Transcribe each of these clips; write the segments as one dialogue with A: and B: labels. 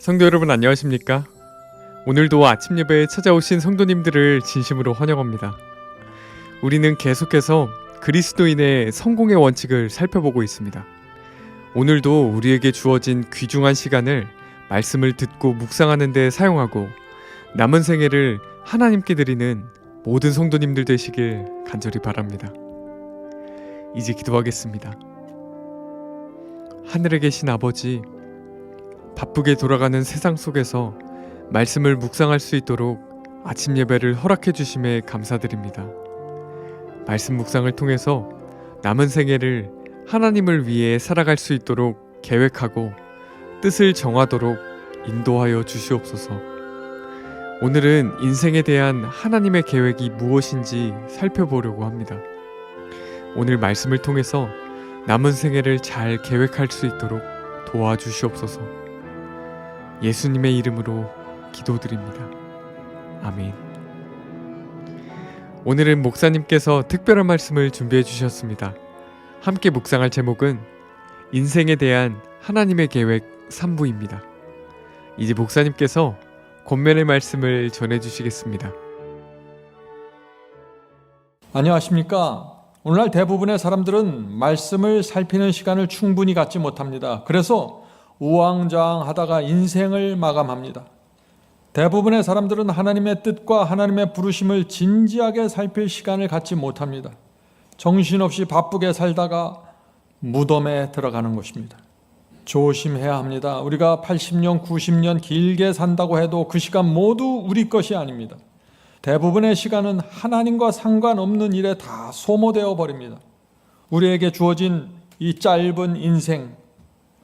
A: 성도 여러분 안녕하십니까? 오늘도 아침 예배에 찾아오신 성도님들을 진심으로 환영합니다. 우리는 계속해서 그리스도인의 성공의 원칙을 살펴보고 있습니다. 오늘도 우리에게 주어진 귀중한 시간을 말씀을 듣고 묵상하는 데 사용하고 남은 생애를 하나님께 드리는 모든 성도님들 되시길 간절히 바랍니다. 이제 기도하겠습니다. 하늘에 계신 아버지, 바쁘게 돌아가는 세상 속에서 말씀을 묵상할 수 있도록 아침 예배를 허락해 주심에 감사드립니다. 말씀 묵상을 통해서 남은 생애를 하나님을 위해 살아갈 수 있도록 계획하고 뜻을 정하도록 인도하여 주시옵소서. 오늘은 인생에 대한 하나님의 계획이 무엇인지 살펴보려고 합니다. 오늘 말씀을 통해서 남은 생애를 잘 계획할 수 있도록 도와주시옵소서. 예수님의 이름으로 기도드립니다. 아멘. 오늘은 목사님께서 특별한 말씀을 준비해 주셨습니다. 함께 묵상할 제목은 인생에 대한 하나님의 계획 3부입니다. 이제 목사님께서 권면의 말씀을 전해 주시겠습니다.
B: 안녕하십니까? 오늘날 대부분의 사람들은 말씀을 살피는 시간을 충분히 갖지 못합니다. 그래서 우왕좌왕하다가 인생을 마감합니다. 대부분의 사람들은 하나님의 뜻과 하나님의 부르심을 진지하게 살필 시간을 갖지 못합니다. 정신없이 바쁘게 살다가 무덤에 들어가는 것입니다. 조심해야 합니다. 우리가 80년, 90년 길게 산다고 해도 그 시간 모두 우리 것이 아닙니다. 대부분의 시간은 하나님과 상관없는 일에 다 소모되어 버립니다. 우리에게 주어진 이 짧은 인생,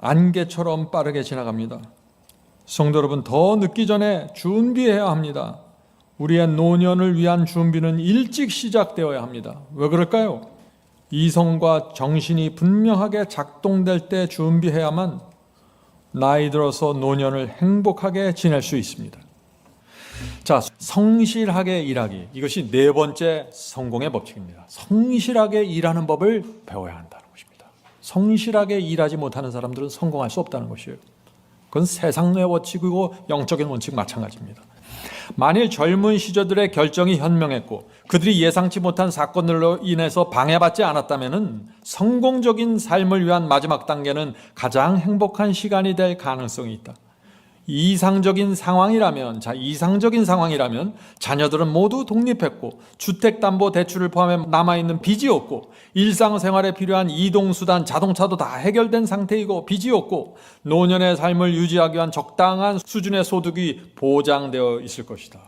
B: 안개처럼 빠르게 지나갑니다. 성도 여러분, 더 늦기 전에 준비해야 합니다. 우리의 노년을 위한 준비는 일찍 시작되어야 합니다. 왜 그럴까요? 이성과 정신이 분명하게 작동될 때 준비해야만 나이 들어서 노년을 행복하게 지낼 수 있습니다. 자, 성실하게 일하기. 이것이 네 번째 성공의 법칙입니다. 성실하게 일하는 법을 배워야 한다는 것입니다. 성실하게 일하지 못하는 사람들은 성공할 수 없다는 것이에요. 그건 세상의 원칙이고 영적인 원칙 마찬가지입니다. 만일 젊은 시절들의 결정이 현명했고 그들이 예상치 못한 사건들로 인해서 방해받지 않았다면 성공적인 삶을 위한 마지막 단계는 가장 행복한 시간이 될 가능성이 있다. 이상적인 상황이라면 자녀들은 모두 독립했고 주택담보대출을 포함해 남아있는 빚이 없고 일상생활에 필요한 이동수단, 자동차도 다 해결된 상태이고 빚이 없고 노년의 삶을 유지하기 위한 적당한 수준의 소득이 보장되어 있을 것이다.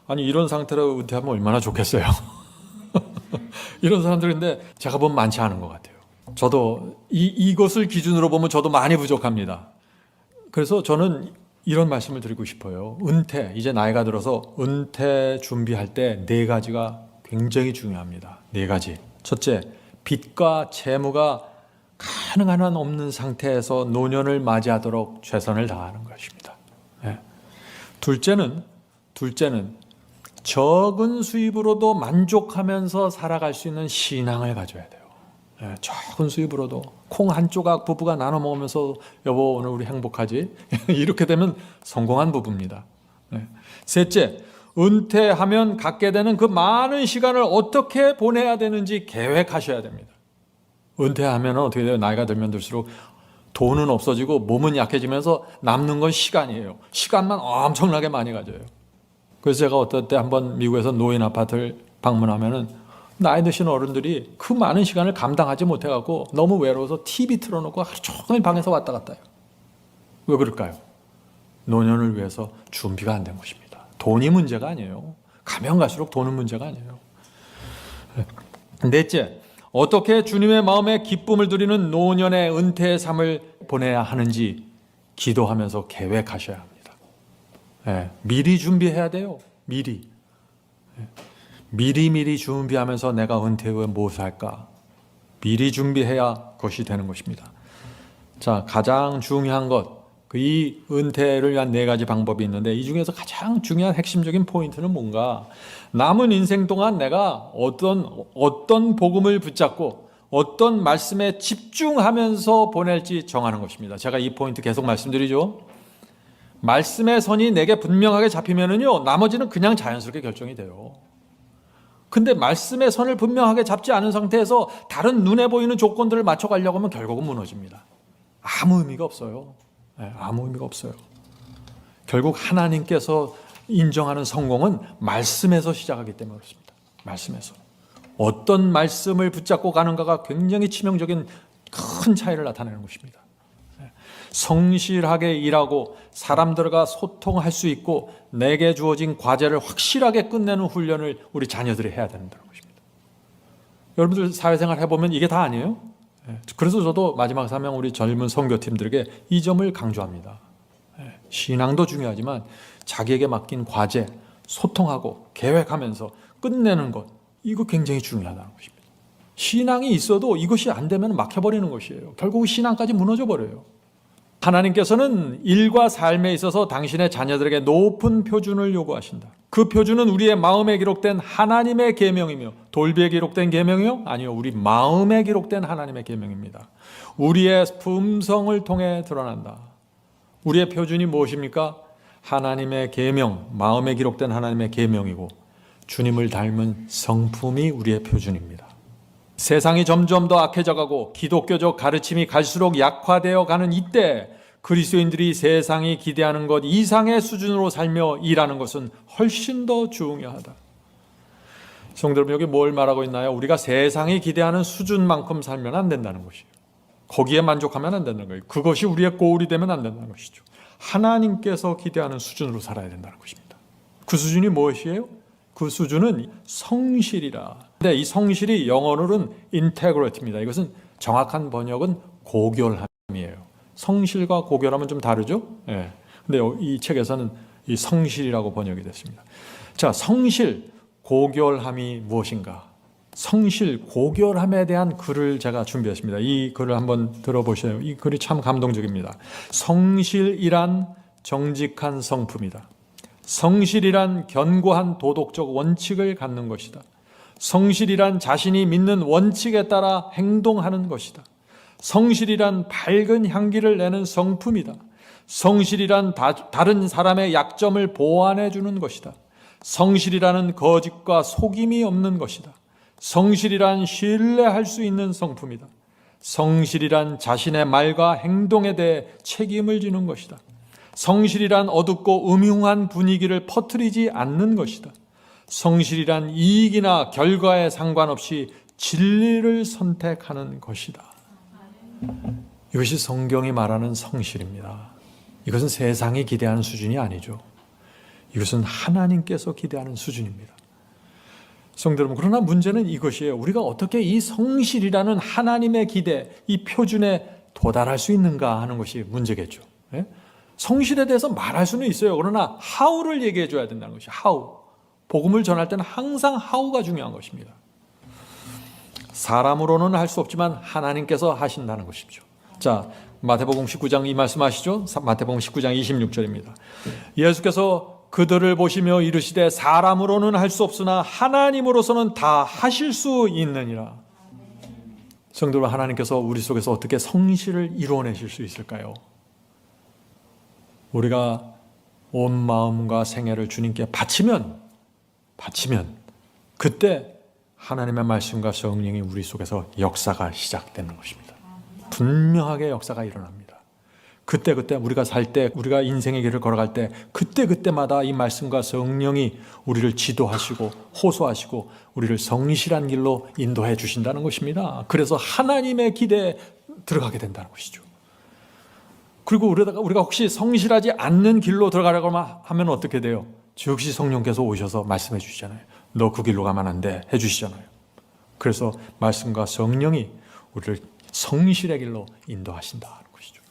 B: 아니, 이런 상태로 은퇴하면 얼마나 좋겠어요. 이런 사람들인데 제가 보면 많지 않은 것 같아요. 저도 이것을 기준으로 보면 저도 많이 부족합니다. 그래서 저는 이런 말씀을 드리고 싶어요. 은퇴, 이제 나이가 들어서 은퇴 준비할 때 네 가지가 굉장히 중요합니다. 네 가지. 첫째, 빚과 채무가 가능한 한 없는 상태에서 노년을 맞이하도록 최선을 다하는 것입니다. 네. 둘째는 적은 수입으로도 만족하면서 살아갈 수 있는 신앙을 가져야 돼요. 네, 적은 수입으로도 콩 한 조각 부부가 나눠 먹으면서 여보 오늘 우리 행복하지? 이렇게 되면 성공한 부부입니다. 네. 셋째, 은퇴하면 갖게 되는 그 많은 시간을 어떻게 보내야 되는지 계획하셔야 됩니다. 은퇴하면 어떻게 돼요? 나이가 들면 들수록 돈은 없어지고 몸은 약해지면서 남는 건 시간이에요. 시간만 엄청나게 많이 가져요. 그래서 제가 어떨 때 한번 미국에서 노인 아파트를 방문하면은 나이 드신 어른들이 그 많은 시간을 감당하지 못해갖고 너무 외로워서 TV 틀어놓고 하루 종일 방에서 왔다 갔다 해요. 왜 그럴까요? 노년을 위해서 준비가 안 된 것입니다. 돈이 문제가 아니에요. 가면 갈수록 돈은 문제가 아니에요. 넷째, 어떻게 주님의 마음에 기쁨을 드리는 노년의 은퇴의 삶을 보내야 하는지 기도하면서 계획하셔야 합니다. 네, 미리 준비해야 돼요. 미리 준비하면서 내가 은퇴 후에 무엇을 할까? 미리 준비해야 그것이 되는 것입니다. 자, 가장 중요한 것, 이 은퇴를 위한 네 가지 방법이 있는데 이 중에서 가장 중요한 핵심적인 포인트는 뭔가? 남은 인생 동안 내가 어떤 복음을 붙잡고 어떤 말씀에 집중하면서 보낼지 정하는 것입니다. 제가 이 포인트 계속 말씀드리죠. 말씀의 선이 내게 분명하게 잡히면은요, 나머지는 그냥 자연스럽게 결정이 돼요. 근데 말씀의 선을 분명하게 잡지 않은 상태에서 다른 눈에 보이는 조건들을 맞춰가려고 하면 결국은 무너집니다. 아무 의미가 없어요. 네, 아무 의미가 없어요. 결국 하나님께서 인정하는 성공은 말씀에서 시작하기 때문에 그렇습니다. 말씀에서. 어떤 말씀을 붙잡고 가는가가 굉장히 치명적인 큰 차이를 나타내는 것입니다. 성실하게 일하고 사람들과 소통할 수 있고 내게 주어진 과제를 확실하게 끝내는 훈련을 우리 자녀들이 해야 된다는 것입니다. 여러분들 사회생활 해보면 이게 다 아니에요? 그래서 저도 마지막 사명 우리 젊은 선교팀들에게 이 점을 강조합니다. 신앙도 중요하지만 자기에게 맡긴 과제, 소통하고 계획하면서 끝내는 것, 이거 굉장히 중요하다는 것입니다. 신앙이 있어도 이것이 안 되면 막혀버리는 것이에요. 결국 신앙까지 무너져 버려요. 하나님께서는 일과 삶에 있어서 당신의 자녀들에게 높은 표준을 요구하신다. 그 표준은 우리의 마음에 기록된 하나님의 계명이며, 돌비에 기록된 계명이요? 아니요, 우리 마음에 기록된 하나님의 계명입니다. 우리의 품성을 통해 드러난다. 우리의 표준이 무엇입니까? 하나님의 계명, 마음에 기록된 하나님의 계명이고 주님을 닮은 성품이 우리의 표준입니다. 세상이 점점 더 악해져가고 기독교적 가르침이 갈수록 약화되어 가는 이때 그리스도인들이 세상이 기대하는 것 이상의 수준으로 살며 일하는 것은 훨씬 더 중요하다. 성도 여러분, 여기 뭘 말하고 있나요? 우리가 세상이 기대하는 수준만큼 살면 안 된다는 것이에요. 거기에 만족하면 안 된다는 거예요. 그것이 우리의 고울이 되면 안 된다는 것이죠. 하나님께서 기대하는 수준으로 살아야 된다는 것입니다. 그 수준이 무엇이에요? 그 수준은 성실이라. 근데 이 성실이 영어로는 integrity입니다. 이것은 정확한 번역은 고결함이에요. 성실과 고결함은 좀 다르죠? 예. 근데 이 책에서는 이 성실이라고 번역이 됐습니다. 자, 성실, 고결함이 무엇인가? 성실, 고결함에 대한 글을 제가 준비했습니다. 이 글을 한번 들어보세요. 이 글이 참 감동적입니다. 성실이란 정직한 성품이다. 성실이란 견고한 도덕적 원칙을 갖는 것이다. 성실이란 자신이 믿는 원칙에 따라 행동하는 것이다. 성실이란 밝은 향기를 내는 성품이다. 성실이란 다른 사람의 약점을 보완해 주는 것이다. 성실이라는 거짓과 속임이 없는 것이다. 성실이란 신뢰할 수 있는 성품이다. 성실이란 자신의 말과 행동에 대해 책임을 지는 것이다. 성실이란 어둡고 음흉한 분위기를 퍼뜨리지 않는 것이다. 성실이란 이익이나 결과에 상관없이 진리를 선택하는 것이다. 이것이 성경이 말하는 성실입니다. 이것은 세상이 기대하는 수준이 아니죠. 이것은 하나님께서 기대하는 수준입니다. 성도 여러분, 그러나 문제는 이것이에요. 우리가 어떻게 이 성실이라는 하나님의 기대, 이 표준에 도달할 수 있는가 하는 것이 문제겠죠. 예? 성실에 대해서 말할 수는 있어요. 그러나 how를 얘기해 줘야 된다는 것이 how. 복음을 전할 때는 항상 how가 중요한 것입니다. 사람으로는 할 수 없지만 하나님께서 하신다는 것이죠. 자, 마태복음 19장 이 말씀하시죠? 마태복음 19장 26절입니다. 예수께서 그들을 보시며 이르시되 사람으로는 할 수 없으나 하나님으로서는 다 하실 수 있느니라. 성도 여러분, 하나님께서 우리 속에서 어떻게 성실을 이루어내실 수 있을까요? 우리가 온 마음과 생애를 주님께 바치면 그때 하나님의 말씀과 성령이 우리 속에서 역사가 시작되는 것입니다. 분명하게 역사가 일어납니다. 그때 우리가 살 때, 우리가 인생의 길을 걸어갈 때 그때마다 이 말씀과 성령이 우리를 지도하시고 호소하시고 우리를 성실한 길로 인도해 주신다는 것입니다. 그래서 하나님의 기대에 들어가게 된다는 것이죠. 그리고 우리가 혹시 성실하지 않는 길로 들어가려고 하면 어떻게 돼요? 즉시 성령께서 오셔서 말씀해 주시잖아요. 너 그 길로 가면 안 돼 해주시잖아요. 그래서 말씀과 성령이 우리를 성실의 길로 인도하신다는 것이죠.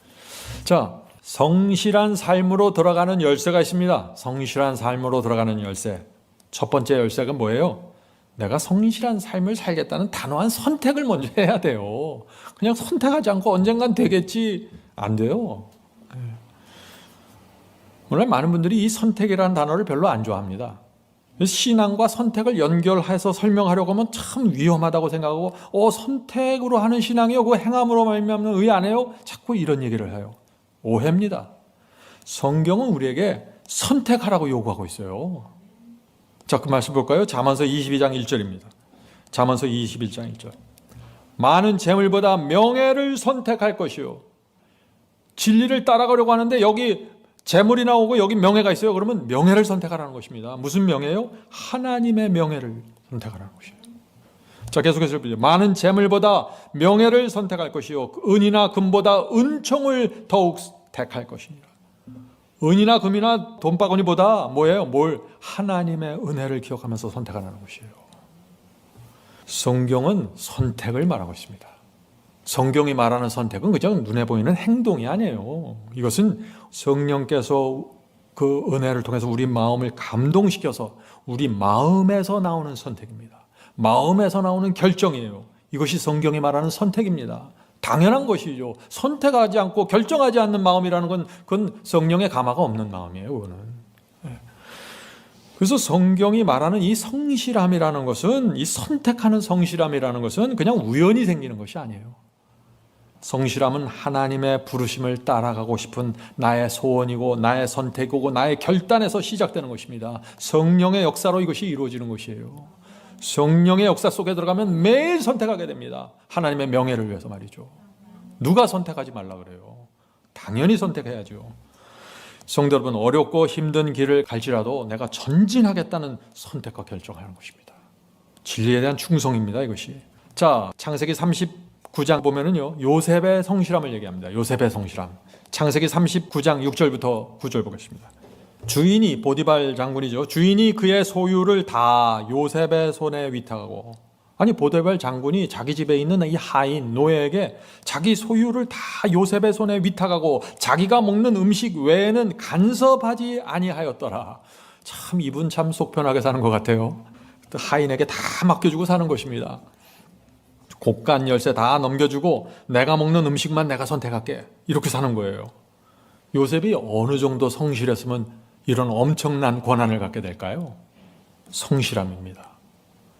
B: 자, 성실한 삶으로 들어가는 열쇠가 있습니다. 성실한 삶으로 들어가는 열쇠. 첫 번째 열쇠가 뭐예요? 내가 성실한 삶을 살겠다는 단호한 선택을 먼저 해야 돼요. 그냥 선택하지 않고 언젠간 되겠지, 안 돼요. 오늘 많은 분들이 이 선택이라는 단어를 별로 안 좋아합니다. 신앙과 선택을 연결해서 설명하려고 하면 참 위험하다고 생각하고 선택으로 하는 신앙이요? 그거 행함으로 말미암는 의 안 해요? 자꾸 이런 얘기를 해요. 오해입니다. 성경은 우리에게 선택하라고 요구하고 있어요. 자, 그 말씀 볼까요? 잠언서 22장 1절입니다. 잠언서 21장 1절. 많은 재물보다 명예를 선택할 것이요. 진리를 따라가려고 하는데 여기 재물이 나오고 여기 명예가 있어요. 그러면 명예를 선택하라는 것입니다. 무슨 명예요? 하나님의 명예를 선택하라는 것이에요. 자, 계속해서 보죠. 많은 재물보다 명예를 선택할 것이요. 은이나 금보다 은총을 더욱 택할 것이니라. 은이나 금이나 돈바구니보다 뭐예요? 하나님의 은혜를 기억하면서 선택하라는 것이에요. 성경은 선택을 말하고 있습니다. 성경이 말하는 선택은 그냥 눈에 보이는 행동이 아니에요. 이것은 성령께서 그 은혜를 통해서 우리 마음을 감동시켜서 우리 마음에서 나오는 선택입니다. 마음에서 나오는 결정이에요. 이것이 성경이 말하는 선택입니다. 당연한 것이죠. 선택하지 않고 결정하지 않는 마음이라는 건 그건 성령의 감화가 없는 마음이에요. 그거는. 그래서 성경이 말하는 이 성실함이라는 것은, 이 선택하는 성실함이라는 것은 그냥 우연히 생기는 것이 아니에요. 성실함은 하나님의 부르심을 따라가고 싶은 나의 소원이고 나의 선택이고 나의 결단에서 시작되는 것입니다. 성령의 역사로 이것이 이루어지는 것이에요. 성령의 역사 속에 들어가면 매일 선택하게 됩니다. 하나님의 명예를 위해서 말이죠. 누가 선택하지 말라 그래요? 당연히 선택해야죠. 성도 여러분, 어렵고 힘든 길을 갈지라도 내가 전진하겠다는 선택과 결정하는 것입니다. 진리에 대한 충성입니다, 이것이. 자, 창세기 39장 보면은요, 요셉의 성실함을 얘기합니다. 요셉의 성실함. 창세기 39장 6절부터 9절 보겠습니다. 주인이, 보디발 장군이죠. 주인이 그의 소유를 다 요셉의 손에 위탁하고, 아니 보디발 장군이 자기 집에 있는 이 하인 노예에게 자기 소유를 다 요셉의 손에 위탁하고 자기가 먹는 음식 외에는 간섭하지 아니하였더라. 참 이분 참 속편하게 사는 것 같아요. 하인에게 다 맡겨주고 사는 것입니다. 곡간 열쇠 다 넘겨주고 내가 먹는 음식만 내가 선택할게, 이렇게 사는 거예요. 요셉이 어느 정도 성실했으면 이런 엄청난 권한을 갖게 될까요? 성실함입니다.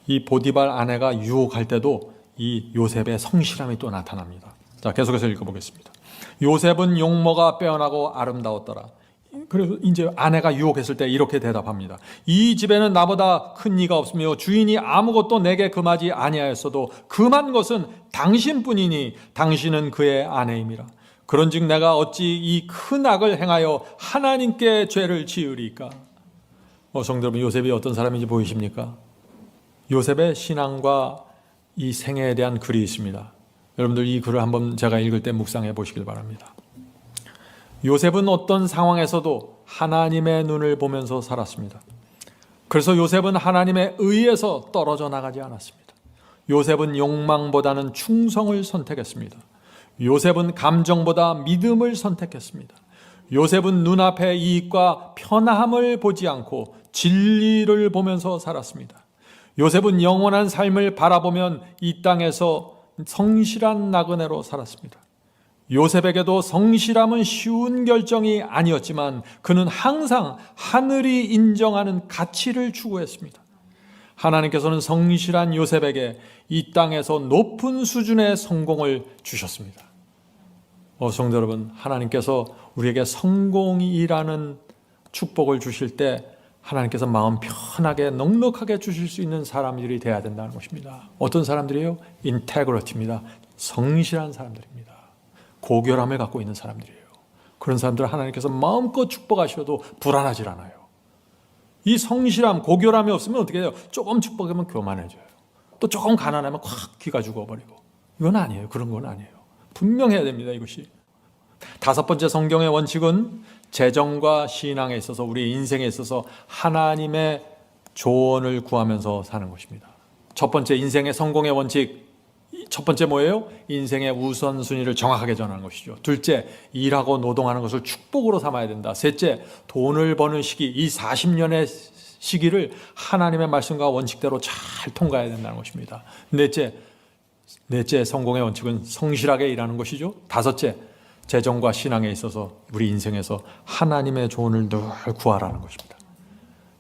B: 이 보디발 아내가 유혹할 때도 이 요셉의 성실함이 또 나타납니다. 자, 계속해서 읽어보겠습니다. 요셉은 용모가 빼어나고 아름다웠더라. 그래서 이제 아내가 유혹했을 때 이렇게 대답합니다. 이 집에는 나보다 큰 이가 없으며 주인이 아무것도 내게 금하지 아니하였어도 금한 것은 당신뿐이니 당신은 그의 아내임이라. 그런즉 내가 어찌 이 큰 악을 행하여 하나님께 죄를 지으리까? 성도 여러분, 요셉이 어떤 사람인지 보이십니까? 요셉의 신앙과 이 생애에 대한 글이 있습니다. 여러분들 이 글을 한번 제가 읽을 때 묵상해 보시길 바랍니다. 요셉은 어떤 상황에서도 하나님의 눈을 보면서 살았습니다. 그래서 요셉은 하나님의 의에서 떨어져 나가지 않았습니다. 요셉은 욕망보다는 충성을 선택했습니다. 요셉은 감정보다 믿음을 선택했습니다. 요셉은 눈앞의 이익과 편함을 보지 않고 진리를 보면서 살았습니다. 요셉은 영원한 삶을 바라보면 이 땅에서 성실한 나그네로 살았습니다. 요셉에게도 성실함은 쉬운 결정이 아니었지만 그는 항상 하늘이 인정하는 가치를 추구했습니다. 하나님께서는 성실한 요셉에게 이 땅에서 높은 수준의 성공을 주셨습니다. 성도 여러분, 하나님께서 우리에게 성공이라는 축복을 주실 때 하나님께서 마음 편하게 넉넉하게 주실 수 있는 사람들이 돼야 된다는 것입니다. 어떤 사람들이에요? 인테그리티입니다. 성실한 사람들입니다. 고결함을 갖고 있는 사람들이에요. 그런 사람들은 하나님께서 마음껏 축복하셔도 불안하질 않아요. 이 성실함, 고결함이 없으면 어떻게 해요? 조금 축복하면 교만해져요. 또 조금 가난하면 콱 귀가 죽어버리고. 이건 아니에요. 그런 건 아니에요. 분명해야 됩니다, 이것이. 다섯 번째 성경의 원칙은 재정과 신앙에 있어서, 우리 인생에 있어서 하나님의 조언을 구하면서 사는 것입니다. 첫 번째, 인생의 성공의 원칙. 첫 번째 뭐예요? 인생의 우선순위를 정확하게 정하는 것이죠. 둘째, 일하고 노동하는 것을 축복으로 삼아야 된다. 셋째, 돈을 버는 시기, 이 40년의 시기를 하나님의 말씀과 원칙대로 잘 통과해야 된다는 것입니다. 넷째 성공의 원칙은 성실하게 일하는 것이죠. 다섯째, 재정과 신앙에 있어서 우리 인생에서 하나님의 조언을 늘 구하라는 것입니다.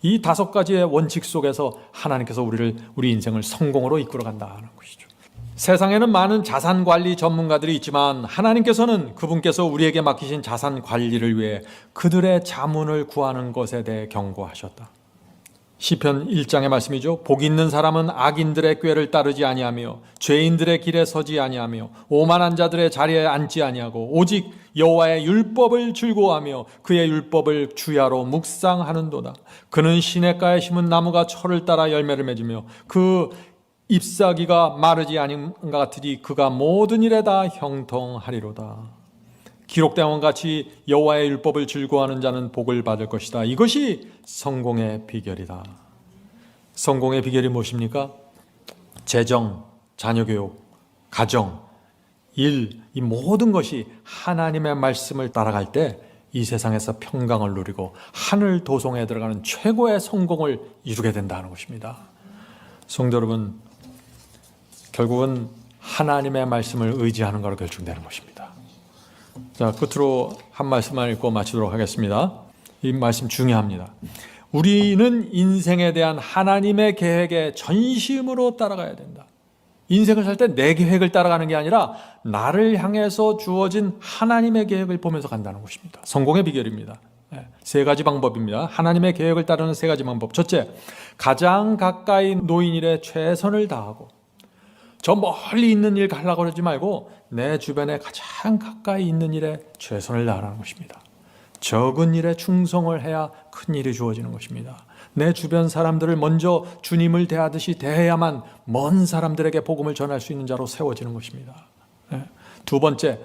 B: 이 다섯 가지의 원칙 속에서 하나님께서 우리 인생을 성공으로 이끌어 간다는 것이죠. 세상에는 많은 자산 관리 전문가들이 있지만 하나님께서는 그분께서 우리에게 맡기신 자산 관리를 위해 그들의 자문을 구하는 것에 대해 경고하셨다. 시편 1장의 말씀이죠. 복 있는 사람은 악인들의 꾀를 따르지 아니하며 죄인들의 길에 서지 아니하며 오만한 자들의 자리에 앉지 아니하고 오직 여호와의 율법을 즐거워하며 그의 율법을 주야로 묵상하는도다. 그는 시냇가에 심은 나무가 철을 따라 열매를 맺으며 그 잎사귀가 마르지 아닌 것 같으니 그가 모든 일에 다 형통하리로다. 기록된 것 같이 여호와의 율법을 즐거워하는 자는 복을 받을 것이다. 이것이 성공의 비결이다. 성공의 비결이 무엇입니까? 재정, 자녀교육, 가정, 일, 이 모든 것이 하나님의 말씀을 따라갈 때 이 세상에서 평강을 누리고 하늘 도성에 들어가는 최고의 성공을 이루게 된다는 것입니다. 성도 여러분, 결국은 하나님의 말씀을 의지하는 것으로 결정되는 것입니다. 자, 끝으로 한 말씀만 읽고 마치도록 하겠습니다. 이 말씀 중요합니다. 우리는 인생에 대한 하나님의 계획에 전심으로 따라가야 된다. 인생을 살 때 내 계획을 따라가는 게 아니라 나를 향해서 주어진 하나님의 계획을 보면서 간다는 것입니다. 성공의 비결입니다. 세 가지 방법입니다. 하나님의 계획을 따르는 세 가지 방법. 첫째, 가장 가까이 놓인 일에 최선을 다하고, 저 멀리 있는 일 가려고 그러지 말고 내 주변에 가장 가까이 있는 일에 최선을 다하라는 것입니다. 적은 일에 충성을 해야 큰 일이 주어지는 것입니다. 내 주변 사람들을 먼저 주님을 대하듯이 대해야만 먼 사람들에게 복음을 전할 수 있는 자로 세워지는 것입니다. 두 번째,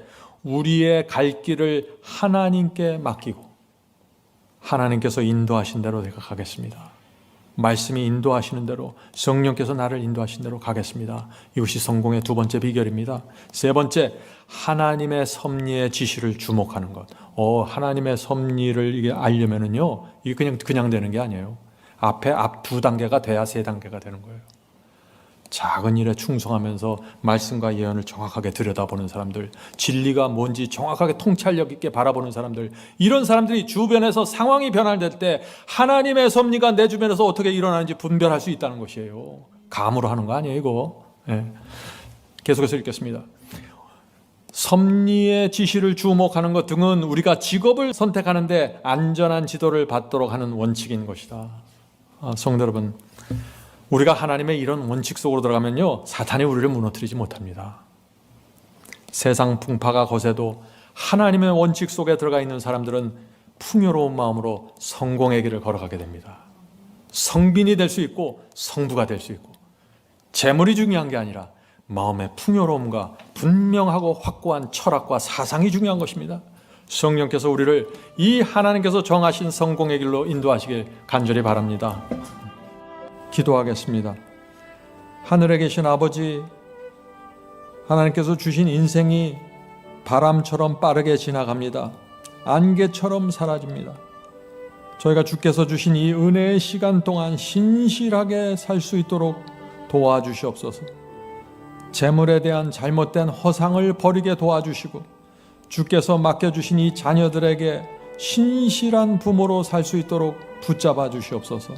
B: 우리의 갈 길을 하나님께 맡기고 하나님께서 인도하신 대로 내가 가겠습니다. 말씀이 인도하시는 대로, 성령께서 나를 인도하신 대로 가겠습니다. 이것이 성공의 두 번째 비결입니다. 세 번째, 하나님의 섭리의 지시를 주목하는 것. 하나님의 섭리를 이게 알려면은요, 이게 그냥 되는 게 아니에요. 앞 두 단계가 돼야 세 단계가 되는 거예요. 작은 일에 충성하면서 말씀과 예언을 정확하게 들여다보는 사람들, 진리가 뭔지 정확하게 통찰력 있게 바라보는 사람들, 이런 사람들이 주변에서 상황이 변화될 때 하나님의 섭리가 내 주변에서 어떻게 일어나는지 분별할 수 있다는 것이에요. 감으로 하는 거 아니에요, 이거. 계속해서 읽겠습니다. 섭리의 지시를 주목하는 것 등은 우리가 직업을 선택하는데 안전한 지도를 받도록 하는 원칙인 것이다. 성도 여러분, 우리가 하나님의 이런 원칙 속으로 들어가면요, 사탄이 우리를 무너뜨리지 못합니다. 세상 풍파가 거세도 하나님의 원칙 속에 들어가 있는 사람들은 풍요로운 마음으로 성공의 길을 걸어가게 됩니다. 성빈이 될 수 있고 성부가 될 수 있고, 재물이 중요한 게 아니라 마음의 풍요로움과 분명하고 확고한 철학과 사상이 중요한 것입니다. 성령께서 우리를 이 하나님께서 정하신 성공의 길로 인도하시길 간절히 바랍니다. 기도하겠습니다. 하늘에 계신 아버지, 하나님께서 주신 인생이 바람처럼 빠르게 지나갑니다. 안개처럼 사라집니다. 저희가 주께서 주신 이 은혜의 시간 동안 신실하게 살 수 있도록 도와주시옵소서. 재물에 대한 잘못된 허상을 버리게 도와주시고, 주께서 맡겨주신 이 자녀들에게 신실한 부모로 살 수 있도록 붙잡아 주시옵소서.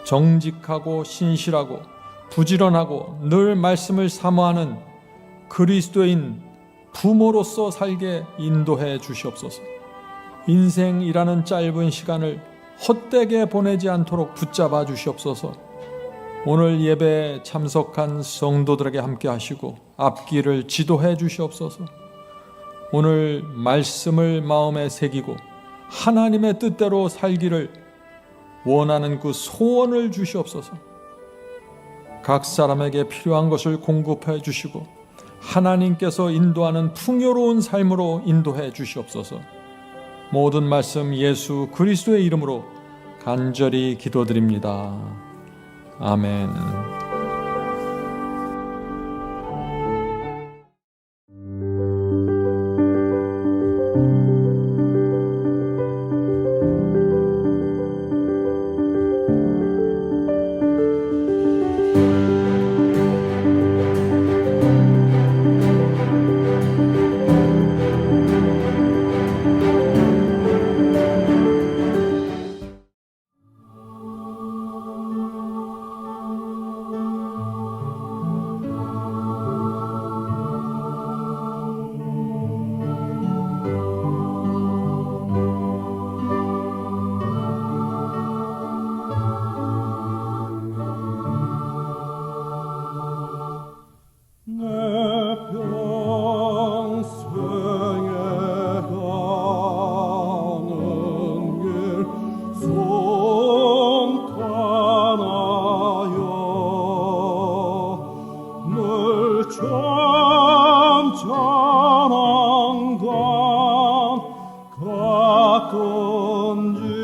B: 정직하고 신실하고 부지런하고 늘 말씀을 사모하는 그리스도인 부모로서 살게 인도해 주시옵소서. 인생이라는 짧은 시간을 헛되게 보내지 않도록 붙잡아 주시옵소서. 오늘 예배에 참석한 성도들에게 함께 하시고 앞길을 지도해 주시옵소서. 오늘 말씀을 마음에 새기고 하나님의 뜻대로 살기를 원하는 그 소원을 주시옵소서. 각 사람에게 필요한 것을 공급해 주시고 하나님께서 인도하는 풍요로운 삶으로 인도해 주시옵소서. 모든 말씀 예수 그리스도의 이름으로 간절히 기도드립니다. 아멘. 범죄